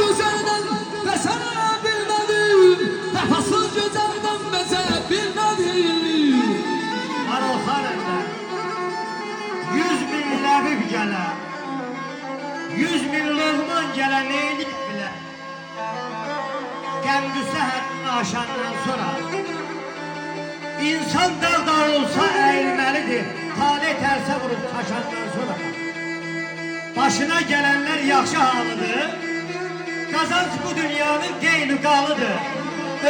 güzelden ve sana bilmedim. Vefasız güzelden beze bilmedim. Aralxanəndə 100 min ləbib gələ, 100 min lövman gələ neylik bilə. Qəmdüsə həddini aşandan sonra İnsan dağ olsa əyilməlidir, tale tərsə vurub taşandan sonra. Başına gələnlər yaxşı halıdır, qazanc bu dünyanın qeynuqalıdır.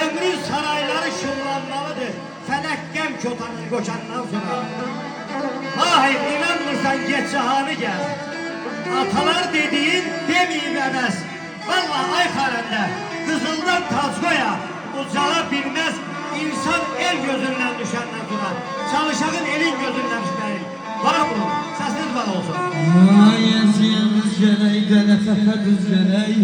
Ömrün sarayları şıllanmalıdır, fələk qəm kötanın qoçandan sonra. Hayır, inanmırsan geç cahanı gəl, atalar dediğin demeyib əbəs. Vallahi ay xarəndə, qızıldan tacqoya ucala bilməz. İnsan el gözündən düşəndən sonra, çalışağın elin gözündən düşməyir. Bana bunu, səsiniz bana olsun. Ay əziyyən düz gələk, qələtəfə düz gələk.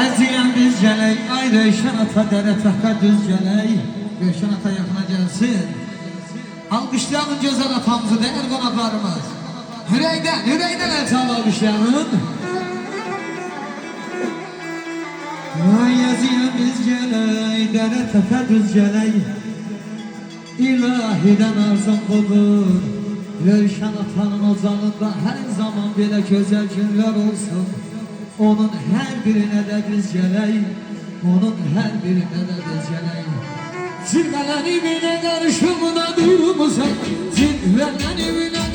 Əziyyən düz gələk, ay Reyşan ata qələtəfə düz gələk. Reyşan ata yaxına gəlsin. Alqışlayalım gözəl atamızı, dəyər qonaqlarımız. Hüreydən el çal alqışlayalım. Ay əziyyən düz gələk, qələtəfə düz gələk. İlahidən arzum budur, Reyşan atanın ocağında hər zaman belə gözəl günlər olsun. Onun hər birinə də biz gələk, onun hər birinə də biz gələk. Zirvələrin evine qarışımına durmusan, zirvələrin evine